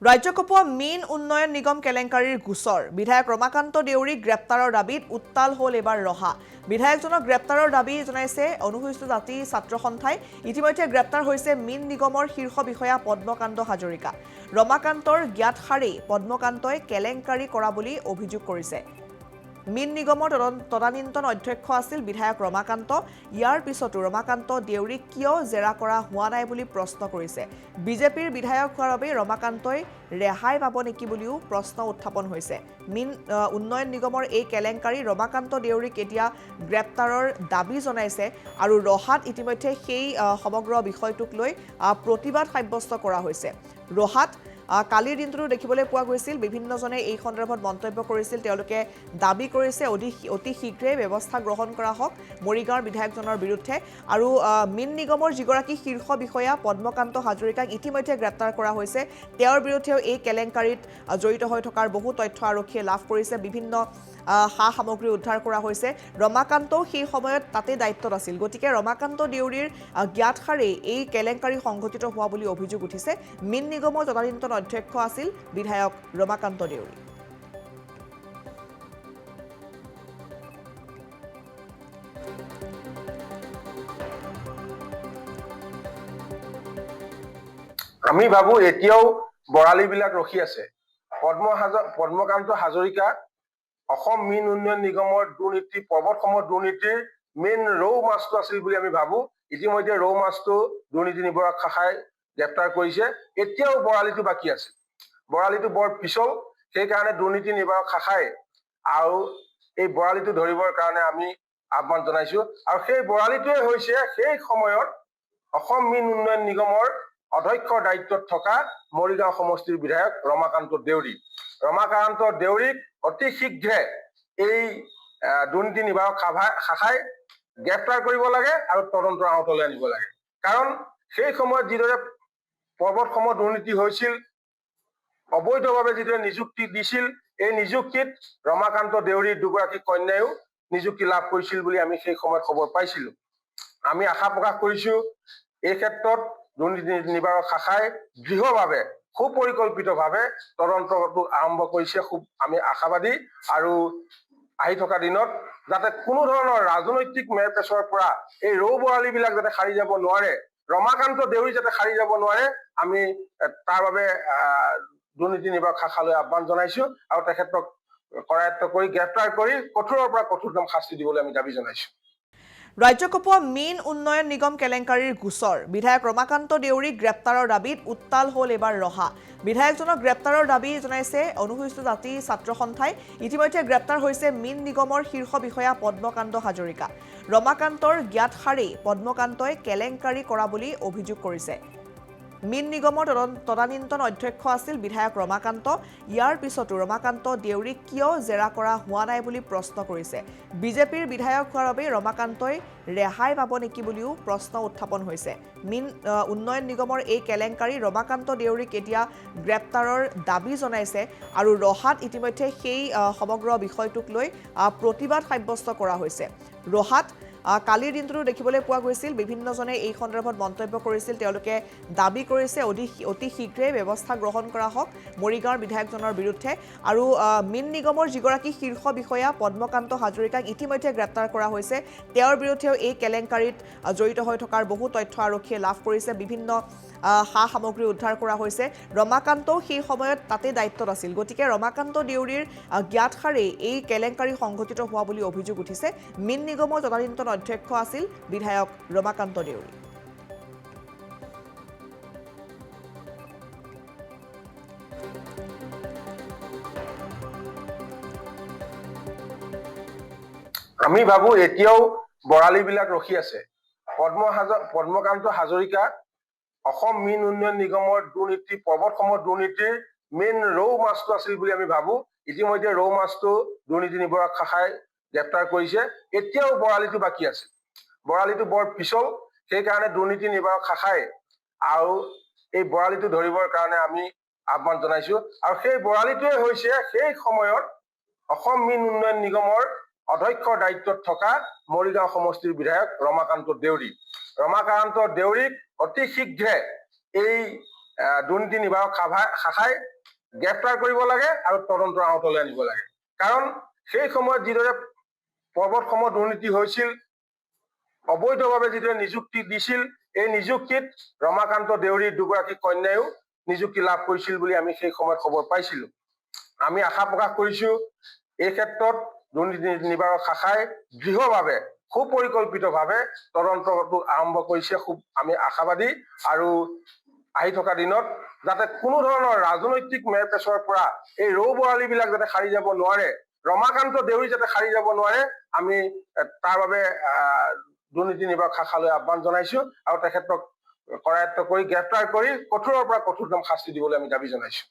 ৰাজ্য কপোৱা মীন উন্নয়ন নিগম কেলেংকাৰীৰ গোচৰ বিধায়ক ৰমাকান্ত দেউৰীক গ্ৰেপ্তাৰৰ দাবীত উত্তাল হ'ল এবাৰ ৰহা বিধায়কজনক গ্ৰেপ্তাৰৰ দাবী জনাইছে অনুসূচিত জাতি ছাত্ৰ সন্থাই ইতিমধ্যে গ্ৰেপ্তাৰ হৈছে মীন নিগমৰ শীৰ্ষ বিষয়া পদ্মকান্ত হাজৰিকা ৰমাকান্তৰ জ্ঞাতসাৰেই পদ্মকান্তই কেলেংকাৰী কৰা বুলি অভিযোগ কৰিছে মীন নিগমৰ তদানীন্তন অধ্যক্ষ আছিল বিধায়ক ৰমাকান্ত ইয়াৰ পিছতো ৰমাকান্ত দেউৰীক কিয় জেৰা কৰা হোৱা নাই বুলি প্ৰশ্ন কৰিছে বিজেপিৰ বিধায়ক হোৱাৰ বাবে ৰমাকান্তই ৰেহাই পাব নেকি বুলিও প্ৰশ্ন উত্থাপন হৈছে মীন উন্নয়ন নিগমৰ এই কেলেংকাৰী ৰমাকান্ত দেউৰীক এতিয়া গ্ৰেপ্তাৰৰ দাবী জনাইছে আৰু ৰহাত ইতিমধ্যে সেই সমগ্ৰ বিষয়টোক লৈ প্ৰতিবাদ সাব্যস্ত কৰা হৈছে ৰহাত কালিৰ দিনটো দেখিবলৈ পোৱা গৈছিল বিভিন্নজনে এই সন্দৰ্ভত মন্তব্য কৰিছিল তেওঁলোকে দাবী কৰিছে অতি শীঘ্ৰে ব্যৱস্থা গ্ৰহণ কৰা হওক মৰিগাঁৱৰ বিধায়কজনৰ বিৰুদ্ধে আৰু মীন নিগমৰ যিগৰাকী শীৰ্ষ বিষয়া পদ্মকান্ত হাজৰিকাক ইতিমধ্যে গ্ৰেপ্তাৰ কৰা হৈছে তেওঁৰ বিৰুদ্ধেও এই কেলেংকাৰীত জড়িত হৈ থকাৰ বহু তথ্য আৰক্ষীয়ে লাভ কৰিছে বিভিন্ন সা সামগ্ৰী উদ্ধাৰ কৰা হৈছে ৰমাকান্তও সেই সময়ত তাতে দায়িত্বত আছিল গতিকে ৰমাকান্ত দেউৰীৰ জ্ঞাতসাৰেই এই কেলেংকাৰী সংঘটিত হোৱা বুলি অভিযোগ উঠিছে মীন নিগমৰ তদানীন্তন অধ্যক্ষ আছিল বিধায়ক ৰমাকান্ত দেউৰী আমি ভাবো এতিয়াও বৰালিবিলাক ৰখি আছে পদ্মকান্ত হাজৰিকা অসম মীন উন্নয়ন নিগমৰ দুৰ্নীতি পৰ্বতসমূহ দুৰ্নীতিৰ মেইন ৰৌ মাছটো আছিল বুলি আমি ভাবো ইতিমধ্যে ৰৌ মাছটো দুৰ্নীতি নিবাৰক শাখাই গ্ৰেপ্তাৰ কৰিছে এতিয়াও বৰালিটো বাকী আছে বৰালিটো বৰ পিছল সেইকাৰণে দুৰ্নীতি নিবাৰক শাখাই আৰু এই বৰালিটো ধৰিবৰ কাৰণে আমি আহ্বান জনাইছো আৰু সেই বৰালিটোৱে হৈছে সেই সময়ত অসম মীন উন্নয়ন নিগমৰ অধ্যক্ষৰ দায়িত্বত থকা মৰিগাঁও সমষ্টিৰ বিধায়ক ৰমাকান্ত দেউৰীক অতি শীঘ্ৰে এই দুৰ্নীতি নিবাৰক শাখাই গ্ৰেপ্তাৰ কৰিব লাগে আৰু তদন্তৰ আওতালৈ আনিব লাগে কাৰণ সেই সময়ত যিদৰে পৰ্বতসমূহ দুৰ্নীতি হৈছিল অবৈধভাৱে যিদৰে নিযুক্তি দিছিল এই নিযুক্তিত ৰমাকান্ত দেউৰীৰ দুগৰাকী কন্যায়ো নিযুক্তি লাভ কৰিছিল বুলি আমি সেই সময়ত খবৰ পাইছিলো আমি আশা প্ৰকাশ কৰিছো এই ক্ষেত্ৰত দুৰ্নীতি নিবাৰক শাখাই দৃঢ়ভাৱে সুপৰিকল্পিতভাৱে তদন্তটো আৰম্ভ কৰিছে খুব আমি আশাবাদী আৰু আহি থকা দিনত যাতে কোনো ধৰণৰ ৰাজনৈতিক মেৰপেচৰ পৰা এই ৰৌ বৰালিবিলাক যাতে সাৰি যাব নোৱাৰে ৰমাকান্ত দেউৰী যাতে সাৰি যাব নোৱাৰে আমি তাৰ বাবে দুৰ্নীতি নিবাৰক শাখালৈ আহ্বান জনাইছো আৰু তেখেতক কৰায়ত্ব কৰি গ্ৰেপ্তাৰ কৰি কঠোৰৰ পৰা কঠোৰতম শাস্তি দিবলৈ আমি দাবী জনাইছো ৰাজ্য কপোৱা মীন উন্নয়ন নিগম কেলেংকাৰীৰ গোচৰ বিধায়ক ৰমাকান্ত দেউৰীক গ্ৰেপ্তাৰৰ দাবীত উত্তাল হ'ল এবাৰ ৰহা বিধায়কজনক গ্ৰেপ্তাৰৰ দাবী জনাইছে অনুসূচিত জাতি ছাত্ৰ সন্থাই ইতিমধ্যে গ্ৰেপ্তাৰ হৈছে মীন নিগমৰ শীৰ্ষ বিষয়া পদ্মকান্ত হাজৰিকা ৰমাকান্তৰ জ্ঞাতসাৰেই পদ্মকান্তই কেলেংকাৰী কৰা বুলি অভিযোগ কৰিছে মীন নিগমৰ তদানীন্তন অধ্যক্ষ আছিল বিধায়ক ৰমাকান্ত ইয়াৰ পিছতো ৰমাকান্ত দেউৰীক কিয় জেৰা কৰা হোৱা নাই বুলি প্ৰশ্ন কৰিছে বিজেপিৰ বিধায়ক হোৱাৰ বাবে ৰমাকান্তই ৰেহাই পাব নেকি বুলিও প্ৰশ্ন উত্থাপন হৈছে মীন উন্নয়ন নিগমৰ এই কেলেংকাৰী ৰমাকান্ত দেউৰীক এতিয়া গ্ৰেপ্তাৰৰ দাবী জনাইছে আৰু ৰহাত ইতিমধ্যে সেই সমগ্ৰ বিষয়টোক লৈ প্ৰতিবাদ সাব্যস্ত কৰা হৈছে ৰহাত কালিৰ দিনটো দেখিবলৈ পোৱা গৈছিল বিভিন্নজনে এই সন্দৰ্ভত মন্তব্য কৰিছিল তেওঁলোকে দাবী কৰিছে অতি শীঘ্ৰে ব্যৱস্থা গ্ৰহণ কৰা হওক মৰিগাঁৱৰ বিধায়কজনৰ বিৰুদ্ধে আৰু মীন নিগমৰ যিগৰাকী শীৰ্ষ বিষয়া পদ্মকান্ত হাজৰিকাক ইতিমধ্যে গ্ৰেপ্তাৰ কৰা হৈছে তেওঁৰ বিৰুদ্ধেও এই কেলেংকাৰীত জড়িত হৈ থকাৰ বহু তথ্য আৰক্ষীয়ে লাভ কৰিছে বিভিন্ন সা সামগ্ৰী উদ্ধাৰ কৰা হৈছে ৰমাকান্তও সেই সময়ত তাতে দায়িত্বত আছিল গতিকে ৰমাকান্ত দেউৰীৰ জ্ঞাতসাৰেই এই কেলেংকাৰী সংঘটিত হোৱা বুলি অভিযোগ উঠিছে মীন নিগমৰ তদানীন্তন অধ্যক্ষ আছিল বিধায়ক ৰমাকান্ত দেউৰী আমি ভাবো এতিয়াও বৰালিবিলাক ৰখি আছে পদ্মকান্ত হাজৰিকা অসম মীন উন্নয়ন নিগমৰ দুৰ্নীতি পৰ্বতসমূহ দুৰ্নীতিৰ মেইন ৰৌ মাছটো আছিল বুলি আমি ভাবো ইতিমধ্যে ৰৌ মাছটো দুৰ্নীতি নিবাৰক শাখাই গ্ৰেপ্তাৰ কৰিছে এতিয়াও বৰালিটো বাকী আছে বৰালিটো বৰ পিছল সেইকাৰণে দুৰ্নীতি নিবাৰক শাখাই আৰু এই বৰালিটো ধৰিবৰ কাৰণে আমি আহ্বান জনাইছো আৰু সেই বৰালিটোৱে হৈছে সেই সময়ত অসম মীন উন্নয়ন নিগমৰ অধ্যক্ষৰ দায়িত্বত থকা মৰিগাঁও সমষ্টিৰ বিধায়ক ৰমাকান্ত দেউৰীক অতি শীঘ্ৰে এই দুৰ্নীতি নিবাৰক শাখাই গ্ৰেপ্তাৰ কৰিব লাগে আৰু তদন্তৰ আওতালৈ আনিব লাগে। কাৰণ সেই সময়ত যিদৰে পৰ্বতসমূহ দুৰ্নীতি হৈছিল, অবৈধভাৱে যিদৰে নিযুক্তি দিছিল, এই নিযুক্তিত ৰমাকান্ত দেউৰীৰ দুগৰাকী কন্যায়ো নিযুক্তি লাভ কৰিছিল বুলি আমি সেই সময়ত খবৰ পাইছিলো। আমি আশা প্ৰকাশ কৰিছো এই ক্ষেত্ৰত দুৰ্নীতি নিবাৰক শাখাই দৃঢ়ভাৱে সুপৰিকল্পিতভাৱে তদন্তটো আৰম্ভ কৰিছে। খুব আমি আশাবাদী আৰু আহি থকা দিনত যাতে কোনো ধৰণৰ ৰাজনৈতিক মেৰপেচৰ পৰা এই ৰৌ বৰালীবিলাক যাতে সাৰি যাব নোৱাৰে, ৰমাকান্ত দেউৰী যাতে সাৰি যাব নোৱাৰে, আমি তাৰ বাবে দুৰ্নীতি নিবাৰক শাখালৈ আহ্বান জনাইছো আৰু তেখেতক কৰায়ত্ব কৰি গ্ৰেপ্তাৰ কৰি কঠোৰৰ পৰা কঠোৰতম শাস্তি দিবলৈ আমি দাবী জনাইছো।